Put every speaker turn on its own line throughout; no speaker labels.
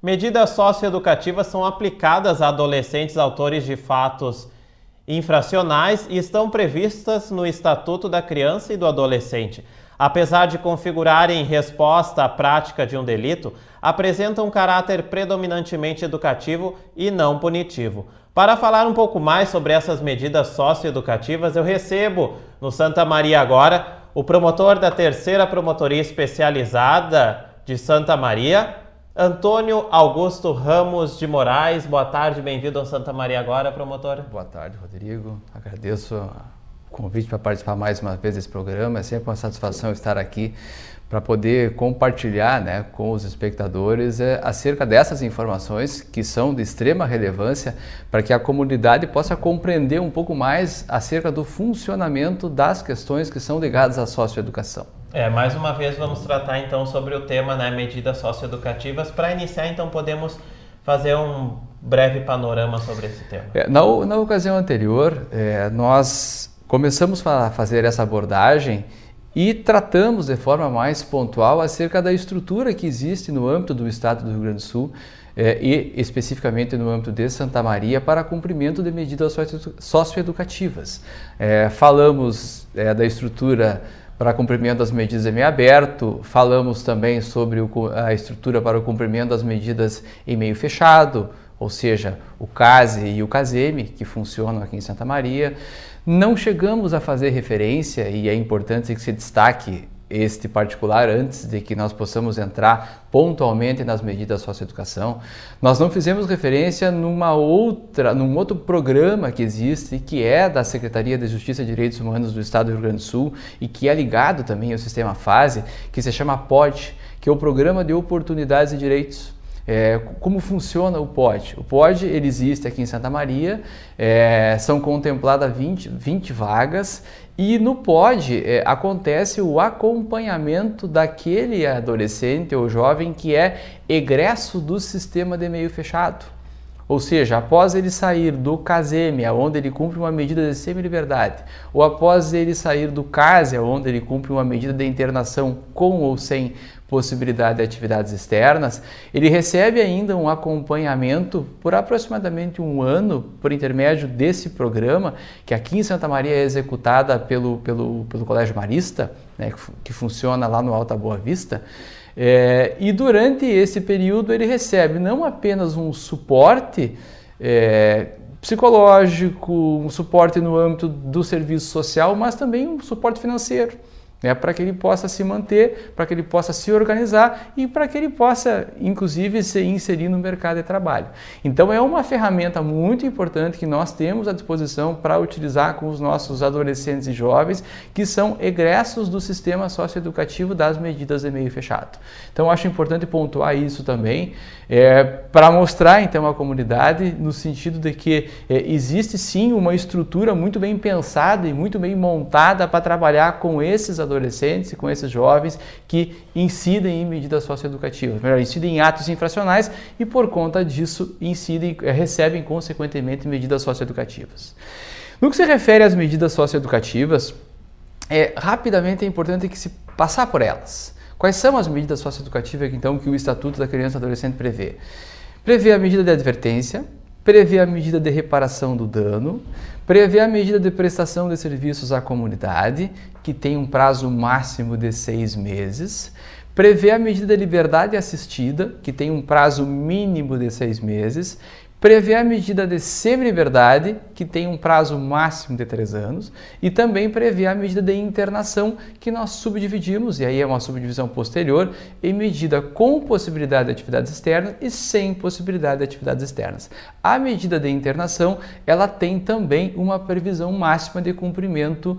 Medidas socioeducativas são aplicadas a adolescentes autores de fatos infracionais e estão previstas no Estatuto da Criança e do Adolescente. Apesar de configurarem resposta à prática de um delito, apresentam um caráter predominantemente educativo e não punitivo. Para falar um pouco mais sobre essas medidas socioeducativas, eu recebo no Santa Maria agora o promotor da 3ª Promotoria Especializada de Santa Maria, Antônio Augusto Ramos de Moraes. Boa tarde, bem-vindo ao Santa Maria agora, promotor.
Boa tarde, Rodrigo. Agradeço o convite para participar mais uma vez desse programa. É sempre uma satisfação estar aqui para poder compartilhar, com os espectadores acerca dessas informações que são de extrema relevância para que a comunidade possa compreender um pouco mais acerca do funcionamento das questões que são ligadas à socioeducação.
Mais uma vez vamos tratar então sobre o tema, medidas socioeducativas. Para iniciar, então, podemos fazer um breve panorama sobre esse tema.
Na ocasião anterior, nós começamos a fazer essa abordagem e tratamos de forma mais pontual acerca da estrutura que existe no âmbito do Estado do Rio Grande do Sul e especificamente no âmbito de Santa Maria para cumprimento de medidas socioeducativas. Falamos da estrutura para cumprimento das medidas em meio aberto, falamos também sobre a estrutura para o cumprimento das medidas em meio fechado, ou seja, o CASE e o CASEME, que funcionam aqui em Santa Maria. Não chegamos a fazer referência, e é importante que se destaque este particular antes de que nós possamos entrar pontualmente nas medidas de socioeducação. Nós não fizemos referência num outro programa que existe, que é da Secretaria de Justiça e Direitos Humanos do Estado do Rio Grande do Sul e que é ligado também ao sistema FASE, que se chama POD, que é o Programa de Oportunidades e Direitos. Como funciona o POD? O POD ele existe aqui em Santa Maria, são contempladas 20 vagas e no POD acontece o acompanhamento daquele adolescente ou jovem que é egresso do sistema de meio fechado. Ou seja, após ele sair do CASEME, onde ele cumpre uma medida de semi-liberdade, ou após ele sair do CASE, onde ele cumpre uma medida de internação com ou sem possibilidade de atividades externas, ele recebe ainda um acompanhamento por aproximadamente um ano por intermédio desse programa, que aqui em Santa Maria é executada pelo Colégio Marista, que funciona lá no Alta Boa Vista. E durante esse período ele recebe não apenas um suporte psicológico, um suporte no âmbito do serviço social, mas também um suporte financeiro, para que ele possa se manter, para que ele possa se organizar e para que ele possa, inclusive, se inserir no mercado de trabalho. Então, é uma ferramenta muito importante que nós temos à disposição para utilizar com os nossos adolescentes e jovens que são egressos do sistema socioeducativo das medidas de meio fechado. Então, acho importante pontuar isso também, para mostrar, então, à comunidade no sentido de que existe, sim, uma estrutura muito bem pensada e muito bem montada para trabalhar com esses adolescentes e com esses jovens que incidem em medidas socioeducativas, incidem em atos infracionais e, por conta disso, recebem, consequentemente, medidas socioeducativas. No que se refere às medidas socioeducativas, rapidamente é importante que se passar por elas. Quais são as medidas socioeducativas, então, que o Estatuto da Criança e do Adolescente prevê? Prevê a medida de advertência, prevê a medida de reparação do dano, prevê a medida de prestação de serviços à comunidade, que tem um prazo máximo de 6 meses, prevê a medida de liberdade assistida, que tem um prazo mínimo de 6 meses, prevê a medida de semi-liberdade, que tem um prazo máximo de 3 anos, e também prevê a medida de internação, que nós subdividimos, e aí é uma subdivisão posterior, em medida com possibilidade de atividades externas e sem possibilidade de atividades externas. A medida de internação, ela tem também uma previsão máxima de cumprimento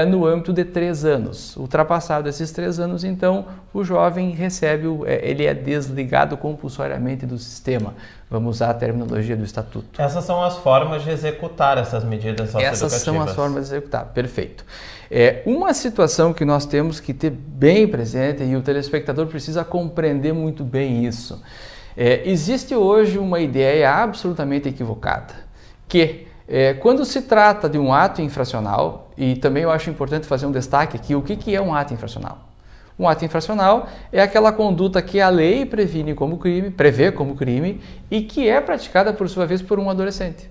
no âmbito de 3 anos. Ultrapassado esses 3 anos, então, o jovem recebe, ele é desligado compulsoriamente do sistema. Vamos usar a terminologia do Estatuto.
Essas são as formas de executar essas medidas socioeducativas.
Essas são as formas de executar, perfeito. Uma situação que nós temos que ter bem presente, e o telespectador precisa compreender muito bem isso. Existe hoje uma ideia absolutamente equivocada, que quando se trata de um ato infracional, e também eu acho importante fazer um destaque aqui, o que é um ato infracional? Um ato infracional é aquela conduta que a lei prevê como crime e que é praticada, por sua vez, por um adolescente.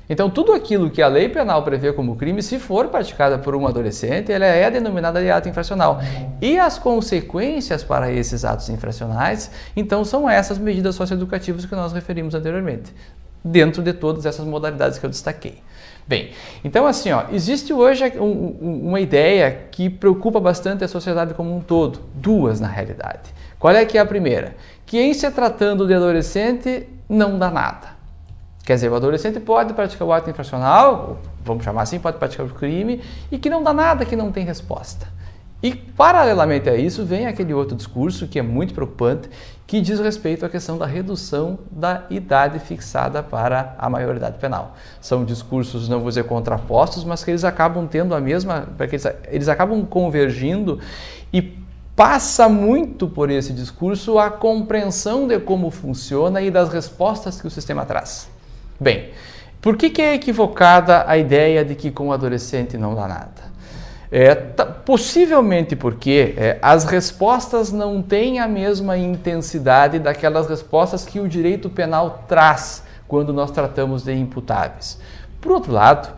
Então, tudo aquilo que a lei penal prevê como crime, se for praticada por um adolescente, ela é denominada de ato infracional. E as consequências para esses atos infracionais, então, são essas medidas socioeducativas que nós referimos anteriormente, dentro de todas essas modalidades que eu destaquei. Bem, então assim, existe hoje uma ideia que preocupa bastante a sociedade como um todo, duas na realidade. Qual é que é a primeira? Que em se tratando de adolescente, não dá nada. Quer dizer, o adolescente pode praticar o ato infracional, vamos chamar assim, pode praticar o crime, e que não dá nada, que não tem resposta. E, paralelamente a isso, vem aquele outro discurso que é muito preocupante, que diz respeito à questão da redução da idade fixada para a maioridade penal. São discursos, não vou dizer contrapostos, mas que eles acabam tendo a mesma, porque eles acabam convergindo e passa muito por esse discurso a compreensão de como funciona e das respostas que o sistema traz. Bem, por que é equivocada a ideia de que com o adolescente não dá nada? Possivelmente porque as respostas não têm a mesma intensidade daquelas respostas que o direito penal traz quando nós tratamos de imputáveis. Por outro lado,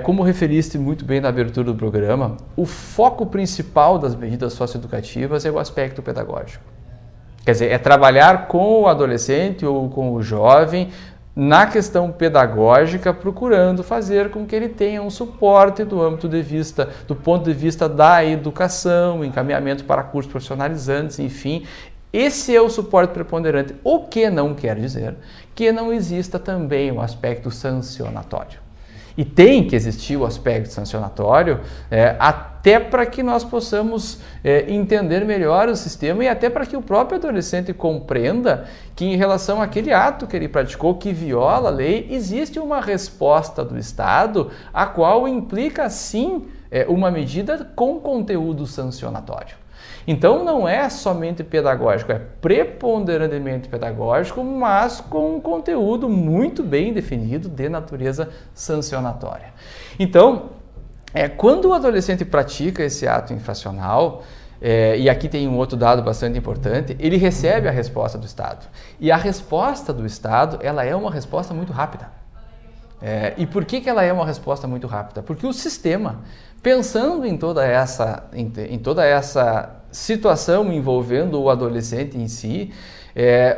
como referiste muito bem na abertura do programa, o foco principal das medidas socioeducativas é o aspecto pedagógico. Quer dizer, é trabalhar com o adolescente ou com o jovem na questão pedagógica, procurando fazer com que ele tenha um suporte do ponto de vista da educação, encaminhamento para cursos profissionalizantes, enfim. Esse é o suporte preponderante, o que não quer dizer que não exista também um aspecto sancionatório. E tem que existir o aspecto sancionatório até para que nós possamos entender melhor o sistema e até para que o próprio adolescente compreenda que em relação àquele ato que ele praticou, que viola a lei, existe uma resposta do Estado, a qual implica sim uma medida com conteúdo sancionatório. Então não é somente pedagógico, é preponderantemente pedagógico, mas com um conteúdo muito bem definido de natureza sancionatória. Então, quando o adolescente pratica esse ato infracional, e aqui tem um outro dado bastante importante, ele recebe a resposta do Estado. E a resposta do Estado, ela é uma resposta muito rápida. E por que ela é uma resposta muito rápida? Porque o sistema, pensando em toda essa situação envolvendo o adolescente em si,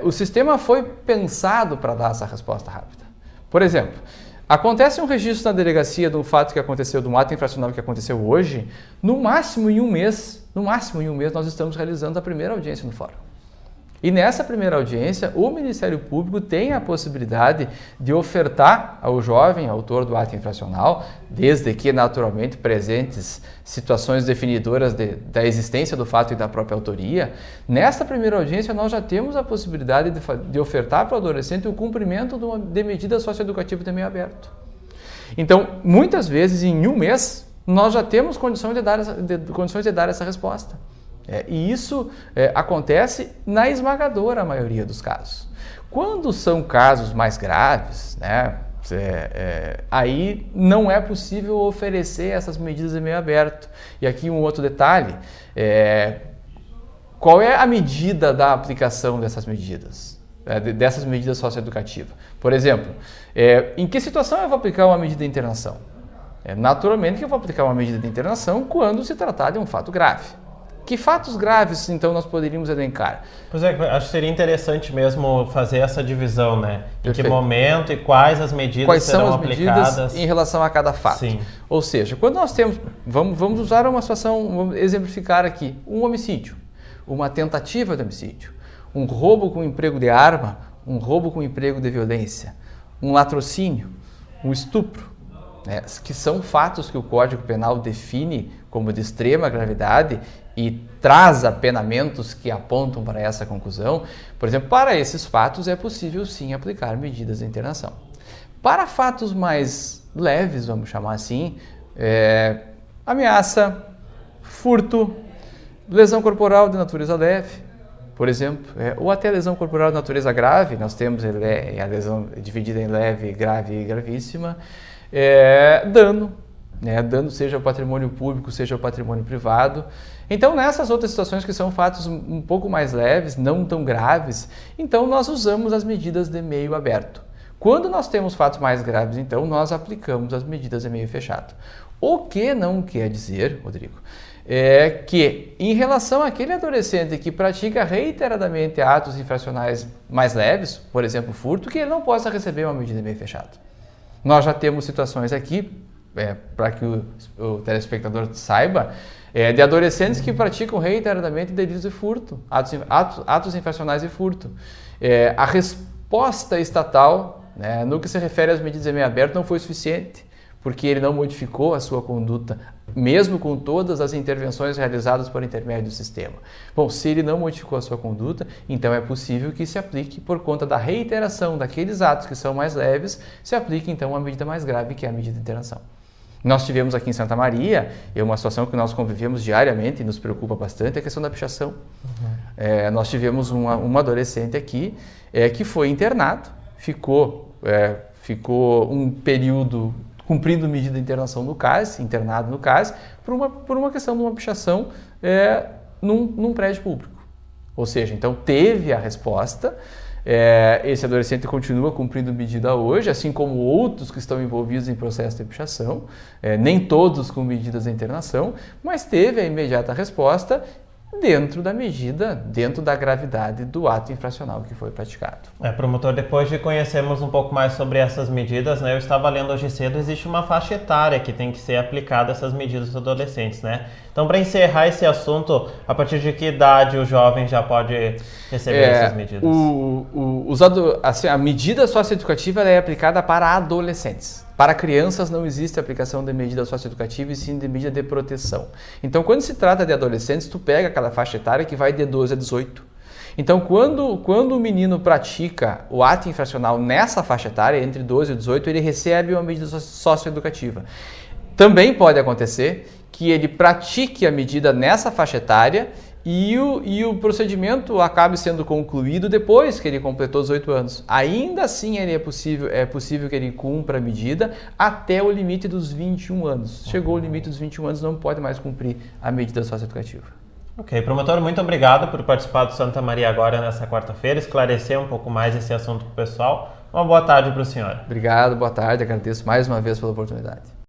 o sistema foi pensado para dar essa resposta rápida. Por exemplo, acontece um registro na delegacia do fato que aconteceu, do ato infracional que aconteceu hoje, no máximo em um mês nós estamos realizando a primeira audiência no fórum. E nessa primeira audiência, o Ministério Público tem a possibilidade de ofertar ao jovem autor do ato infracional, desde que naturalmente presentes situações definidoras da existência do fato e da própria autoria. Nesta primeira audiência, nós já temos a possibilidade de ofertar para o adolescente o cumprimento de medida socioeducativa de meio aberto. Então, muitas vezes, em um mês, nós já temos condições de dar essa resposta. E isso acontece na esmagadora maioria dos casos. Quando são casos mais graves, aí não é possível oferecer essas medidas de meio aberto. E aqui um outro detalhe, qual é a medida da aplicação dessas medidas socioeducativas? Por exemplo, em que situação eu vou aplicar uma medida de internação? Naturalmente que eu vou aplicar uma medida de internação quando se tratar de um fato grave. Que fatos graves, então, nós poderíamos elencar?
Pois acho que seria interessante mesmo fazer essa divisão, né? Em que momento e quais as medidas serão aplicadas.
Medidas em relação a cada fato.
Sim.
Ou seja, quando nós temos, vamos usar uma situação, vamos exemplificar aqui, um homicídio, uma tentativa de homicídio, um roubo com emprego de arma, um roubo com emprego de violência, um latrocínio, um estupro, que são fatos que o Código Penal define como de extrema gravidade e traz apenamentos que apontam para essa conclusão. Por exemplo, para esses fatos é possível sim aplicar medidas de internação. Para fatos mais leves, vamos chamar assim, ameaça, furto, lesão corporal de natureza leve, por exemplo, ou até lesão corporal de natureza grave, nós temos a lesão dividida em leve, grave e gravíssima, dano, né, dano seja o patrimônio público, seja o patrimônio privado. Então, nessas outras situações que são fatos um pouco mais leves, não tão graves, então nós usamos as medidas de meio aberto. Quando nós temos fatos mais graves, então nós aplicamos as medidas de meio fechado. O que não quer dizer, Rodrigo, é que em relação àquele adolescente que pratica reiteradamente atos infracionais mais leves, por exemplo, furto, que ele não possa receber uma medida de meio fechado. Nós já temos situações aqui, para que o telespectador saiba, de adolescentes que praticam reiteradamente delitos de furto, atos infracionais de furto. A resposta estatal, né, no que se refere às medidas de meio aberto, não foi suficiente, porque ele não modificou a sua conduta, mesmo com todas as intervenções realizadas por intermédio do sistema. Bom, se ele não modificou a sua conduta, então é possível que se aplique, por conta da reiteração daqueles atos que são mais leves, se aplique então uma medida mais grave, que é a medida de internação. Nós tivemos aqui em Santa Maria, uma situação que nós convivemos diariamente e nos preocupa bastante, é a questão da pichação. Nós tivemos uma adolescente aqui que foi internado, ficou um período cumprindo medida de internação no CAS, internado no CAS, por uma questão de uma pichação num prédio público. Ou seja, então teve a resposta, esse adolescente continua cumprindo medida hoje, assim como outros que estão envolvidos em processo de pichação, nem todos com medidas de internação, mas teve a imediata resposta dentro da medida, dentro da gravidade do ato infracional que foi praticado.
Promotor, depois de conhecermos um pouco mais sobre essas medidas, né, eu estava lendo hoje cedo, existe uma faixa etária que tem que ser aplicada essas medidas aos adolescentes, né? Então, para encerrar esse assunto, a partir de que idade o jovem já pode receber essas medidas?
A medida socioeducativa é aplicada para adolescentes. Para crianças não existe aplicação de medida socioeducativa e sim de medida de proteção. Então, quando se trata de adolescentes, tu pega aquela faixa etária que vai de 12 a 18. Então, quando o menino pratica o ato infracional nessa faixa etária, entre 12 e 18, ele recebe uma medida socioeducativa. Também pode acontecer que ele pratique a medida nessa faixa etária e o procedimento acabe sendo concluído depois que ele completou 18 anos. Ainda assim, é possível que ele cumpra a medida até o limite dos 21 anos. Chegou o limite dos 21 anos, não pode mais cumprir a medida socioeducativa.
Ok, promotor, muito obrigado por participar do Santa Maria Agora nessa quarta-feira, esclarecer um pouco mais esse assunto para o pessoal. Uma boa tarde para o senhor.
Obrigado, boa tarde, agradeço mais uma vez pela oportunidade.